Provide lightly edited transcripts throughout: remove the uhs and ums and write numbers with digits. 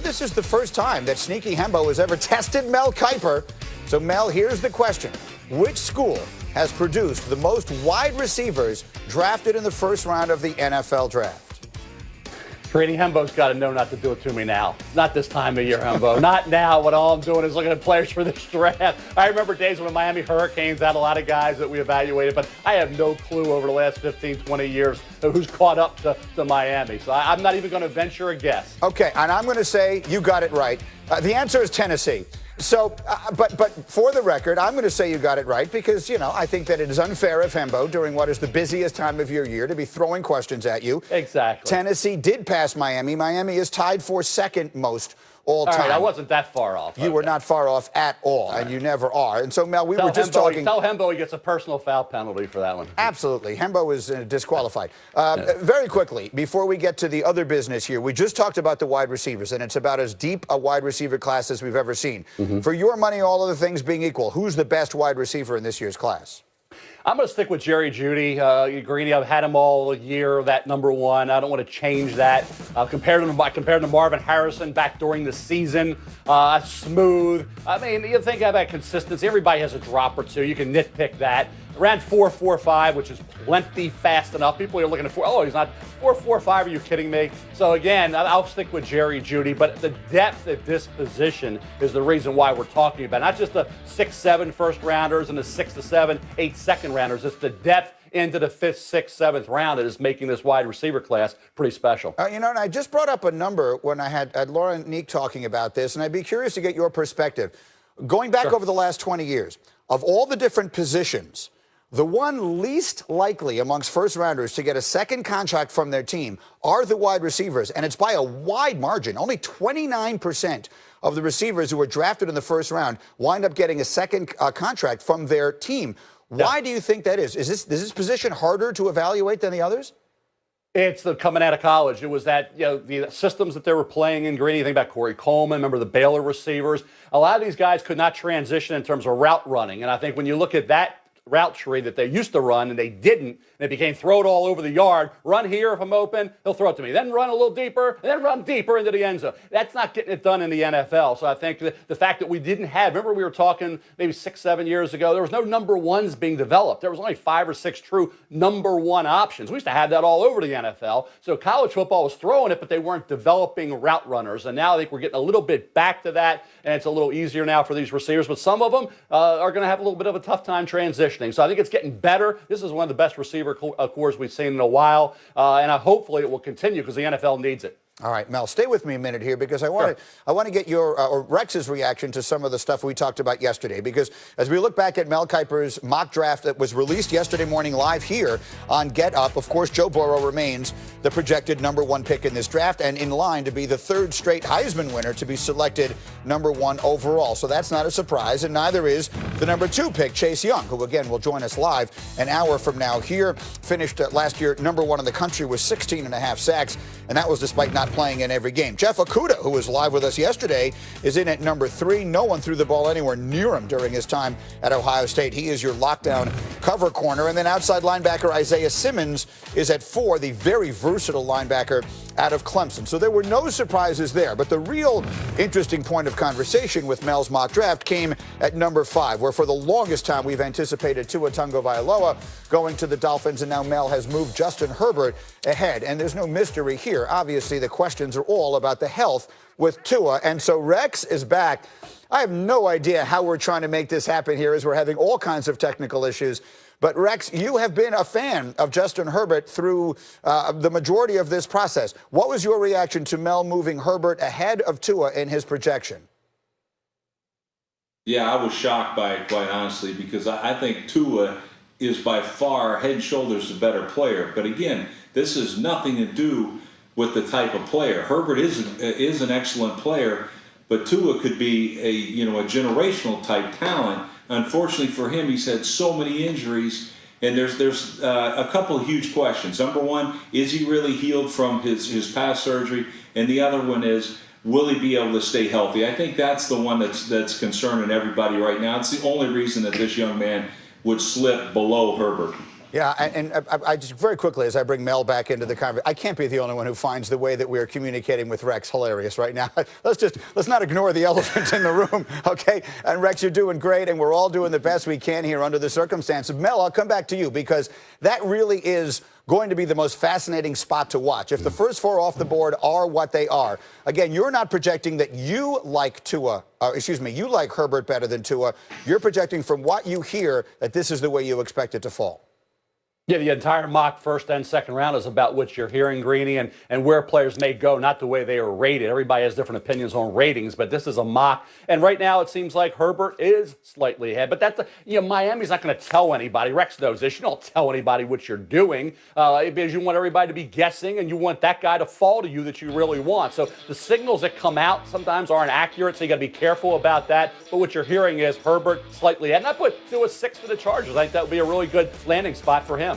this is the first time that Sneaky Hembo has ever tested Mel Kiper. So, Mel, here's the question. Which school has produced the most wide receivers drafted in the first round of the NFL draft? Greeny, Hembo's got to know not to do it to me now. Not this time of year, Hembo. Not now when all I'm doing is looking at players for this draft. I remember days when the Miami Hurricanes had a lot of guys that we evaluated, but I have no clue over the last 15, 20 years who's caught up to Miami. So I'm not even going to venture a guess. Okay, and I'm going to say you got it right. The answer is Tennessee. So, but for the record, I'm going to say you got it right because, you know, I think that it is unfair of Hembo during what is the busiest time of your year to be throwing questions at you. Exactly. Tennessee did pass Miami. Miami is tied for second most all time. All right, I wasn't that far off. You were not far off at all, and you never are. And so, Mel, we were just talking. Tell Hembo he gets a personal foul penalty for that one. Absolutely. Hembo is disqualified. Very quickly, before we get to the other business here, we just talked about the wide receivers, and it's about as deep a wide receiver class as we've ever seen. For your money, all other things being equal, who's the best wide receiver in this year's class? I'm going to stick with Jerry Jeudy. Greeny, I've had him all year, that number one. I don't want to change that. Compared to Marvin Harrison back during the season, smooth. I mean, you think about consistency. Everybody has a drop or two. You can nitpick that. Ran 4.45, which is plenty fast enough. People are looking at he's not 4.45. Are you kidding me? So again, I'll stick with Jerry Jeudy, but the depth at this position is the reason why we're talking about not just the 6-7 first rounders and the 6-7, 8 second rounders. It's the depth into the 5th, 6th, 7th round that is making this wide receiver class pretty special. You know, and I just brought up a number when I had Laura Neek talking about this, and I'd be curious to get your perspective. Going back over the last 20 years, of all the different positions, the one least likely amongst first rounders to get a second contract from their team are the wide receivers, and it's by a wide margin. Only 29% of the receivers who were drafted in the first round wind up getting a second contract from their team. Why do you think that is? Is this position harder to evaluate than the others? It's the coming out of college. It was that, you know, the systems that they were playing in. Greeny, you think about Corey Coleman, remember the Baylor receivers. A lot of these guys could not transition in terms of route running, and I think when you look at that route tree that they used to run and they didn't, and it became throw it all over the yard. Run here if I'm open, he'll throw it to me. Then run a little deeper, and then run deeper into the end zone. That's not getting it done in the NFL. So I think the fact that we didn't have, remember we were talking maybe 6, 7 years ago, there was no number ones being developed. There was only 5 or 6 true number one options. We used to have that all over the NFL. So college football was throwing it, but they weren't developing route runners. And now I think we're getting a little bit back to that, and it's a little easier now for these receivers. But some of them are going to have a little bit of a tough time transitioning. So I think it's getting better. This is one of the best receiver cores we've seen in a while, and hopefully it will continue because the NFL needs it. All right, Mel, stay with me a minute here because I want to get your or Rex's reaction to some of the stuff we talked about yesterday. Because as we look back at Mel Kiper's mock draft that was released yesterday morning live here on Get Up, of course, Joe Burrow remains the projected number 1 pick in this draft and in line to be the 3rd straight Heisman winner to be selected number 1 overall. So that's not a surprise, and neither is the number 2 pick, Chase Young, who again will join us live an hour from now here. Finished last year number 1 in the country with 16.5 sacks, and that was despite not playing in every game. Jeff Okudah, who was live with us yesterday, is in at number 3. No one threw the ball anywhere near him during his time at Ohio State. He is your lockdown cover corner. And then outside linebacker Isaiah Simmons is at 4, the very versatile linebacker out of Clemson. So there were no surprises there. But the real interesting point of conversation with Mel's mock draft came at number 5, where for the longest time we've anticipated Tua Tagovailoa going to the Dolphins, and now Mel has moved Justin Herbert ahead. And there's no mystery here. Obviously, the questions are all about the health with Tua. And so Rex is back. I have no idea how we're trying to make this happen here as we're having all kinds of technical issues. But Rex, you have been a fan of Justin Herbert through the majority of this process. What was your reaction to Mel moving Herbert ahead of Tua in his projection? Yeah, I was shocked by it, quite honestly, because I think Tua is by far head and shoulders the better player. But again, this has nothing to do with the type of player. Herbert is an excellent player, but Tua could be a generational type talent. Unfortunately for him, he's had so many injuries, and there's a couple of huge questions. Number one, is he really healed from his past surgery? And the other one is, will he be able to stay healthy? I think that's the one that's concerning everybody right now. It's the only reason that this young man would slip below Herbert. Yeah, and I just very quickly, as I bring Mel back into the conversation, I can't be the only one who finds the way that we're communicating with Rex hilarious right now. Let's not ignore the elephant in the room, okay? And Rex, you're doing great, and we're all doing the best we can here under the circumstances. Mel, I'll come back to you because that really is going to be the most fascinating spot to watch. If the first four off the board are what they are, again, you're not projecting that you like you like Herbert better than Tua. You're projecting from what you hear that this is the way you expect it to fall. Yeah, the entire mock first and second round is about what you're hearing, Greeny, and where players may go, not the way they are rated. Everybody has different opinions on ratings, but this is a mock. And right now it seems like Herbert is slightly ahead. But that's, Miami's not going to tell anybody. Rex knows this. You don't tell anybody what you're doing because you want everybody to be guessing and you want that guy to fall to you that you really want. So the signals that come out sometimes aren't accurate, so you got to be careful about that. But what you're hearing is Herbert slightly ahead. And I put Tua 6 for the Chargers. I think that would be a really good landing spot for him.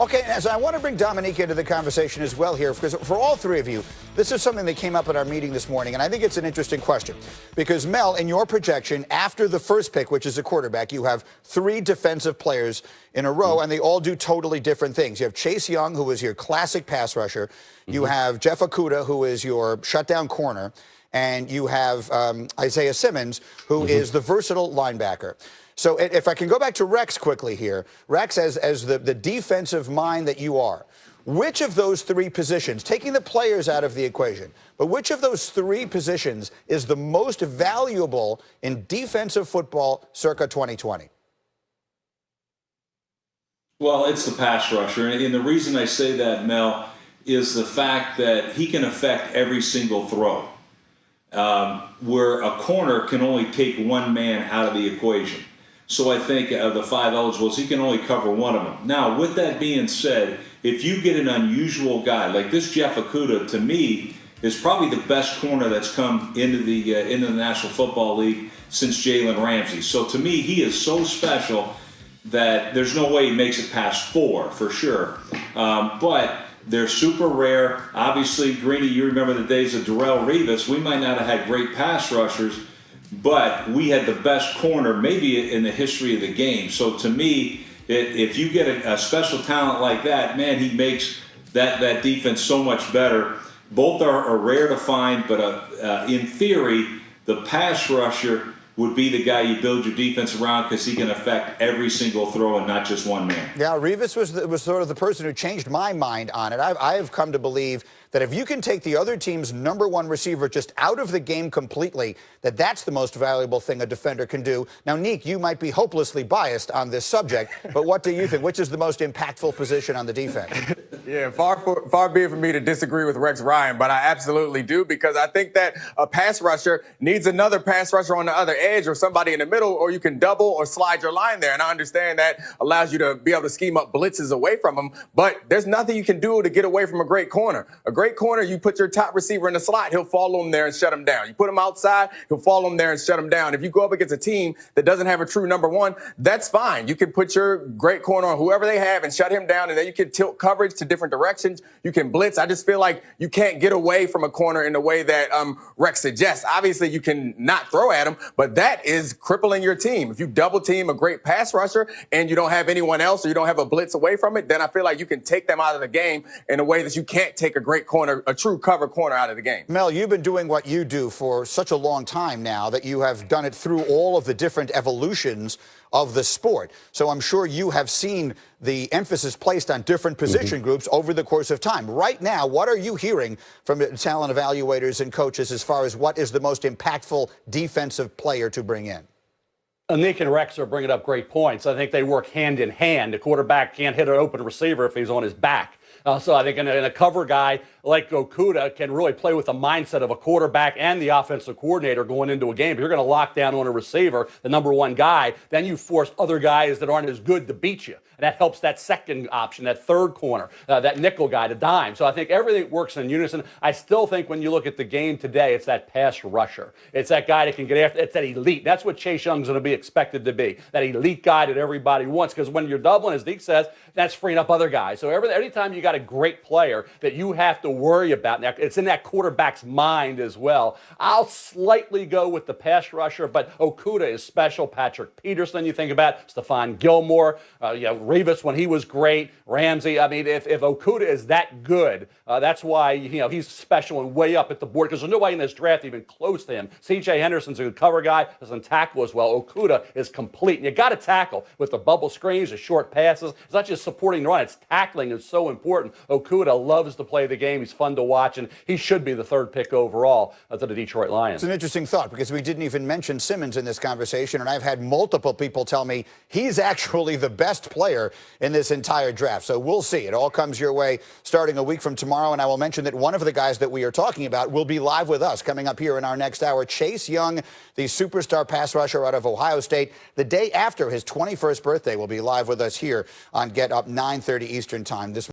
Okay, and so I want to bring Dominique into the conversation as well here, because for all three of you, this is something that came up at our meeting this morning, and I think it's an interesting question. Because, Mel, in your projection, after the first pick, which is a quarterback, you have three defensive players in a row, and they all do totally different things. You have Chase Young, who is your classic pass rusher. You have Jeff Okudah, who is your shutdown corner. And you have Isaiah Simmons, who is the versatile linebacker. So if I can go back to Rex quickly here, Rex, as the defensive mind that you are, which of those three positions, taking the players out of the equation, but which of those three positions is the most valuable in defensive football circa 2020? Well, it's the pass rusher. And the reason I say that, Mel, is the fact that he can affect every single throw. Where a corner can only take one man out of the equation. So I think of the five eligibles, he can only cover one of them. Now, with that being said, if you get an unusual guy, like this Jeff Okudah, to me, is probably the best corner that's come into the National Football League since Jalen Ramsey. So to me, he is so special that there's no way he makes it past 4, for sure. But they're super rare. Obviously, Greeny, you remember the days of Darrelle Revis. We might not have had great pass rushers, but we had the best corner maybe in the history of the game. So to me, if you get a special talent like that, man, he makes that defense so much better. Both are rare to find, but in theory, the pass rusher would be the guy you build your defense around because he can affect every single throw and not just one man. Yeah, Revis was sort of the person who changed my mind on it. I have come to believe that if you can take the other team's number one receiver just out of the game completely, that's the most valuable thing a defender can do. Now, Neek, you might be hopelessly biased on this subject, but what do you think? Which is the most impactful position on the defense? Yeah, far be it for me to disagree with Rex Ryan, but I absolutely do, because I think that a pass rusher needs another pass rusher on the other edge or somebody in the middle, or you can double or slide your line there. And I understand that allows you to be able to scheme up blitzes away from them, but there's nothing you can do to get away from a great corner. A great corner, you put your top receiver in the slot, he'll follow him there and shut him down. You put him outside, he'll follow him there and shut him down. If you go up against a team that doesn't have a true number one, that's fine. You can put your great corner on whoever they have and shut him down, and then you can tilt coverage to different directions. You can blitz. I just feel like you can't get away from a corner in the way that Rex suggests. Obviously, you can not throw at him, but that is crippling your team. If you double team a great pass rusher and you don't have anyone else or you don't have a blitz away from it, then I feel like you can take them out of the game in a way that you can't take a great corner, a true cover corner, out of the game. Mel, you've been doing what you do for such a long time now that you have done it through all of the different evolutions of the sport. So I'm sure you have seen the emphasis placed on different position groups over the course of time. Right now, what are you hearing from talent evaluators and coaches as far as what is the most impactful defensive player to bring in? Nick and Rex are bringing up great points. I think they work hand in hand. The quarterback can't hit an open receiver if he's on his back. So I think in a cover guy like Okudah can really play with the mindset of a quarterback and the offensive coordinator going into a game. If you're going to lock down on a receiver, the number one guy, then you force other guys that aren't as good to beat you. And that helps that second option, that third corner, that nickel guy, the dime. So I think everything works in unison. I still think when you look at the game today, it's that pass rusher. It's that guy that can get after. It's that elite. That's what Chase Young's going to be expected to be, that elite guy that everybody wants. Because when you're doubling, as Deke says, that's freeing up other guys. So every time you got got a great player that you have to worry about. Now, it's in that quarterback's mind as well. I'll slightly go with the pass rusher, but Okudah is special. Patrick Peterson, you think about, Stephon Gilmore, Revis when he was great, Ramsey. I mean, if Okudah is that good, that's why he's special and way up at the board, because there's nobody in this draft even close to him. C.J. Henderson's a good cover guy, doesn't tackle as well. Okudah is complete. And you got to tackle with the bubble screens, the short passes. It's not just supporting the run, it's tackling is so important. Okudah loves to play the game. He's fun to watch, and he should be the third pick overall to the Detroit Lions. It's an interesting thought, because we didn't even mention Simmons in this conversation, and I've had multiple people tell me he's actually the best player in this entire draft. So we'll see. It all comes your way starting a week from tomorrow, and I will mention that one of the guys that we are talking about will be live with us coming up here in our next hour. Chase Young, the superstar pass rusher out of Ohio State, the day after his 21st birthday, will be live with us here on Get Up, 9:30 Eastern Time. This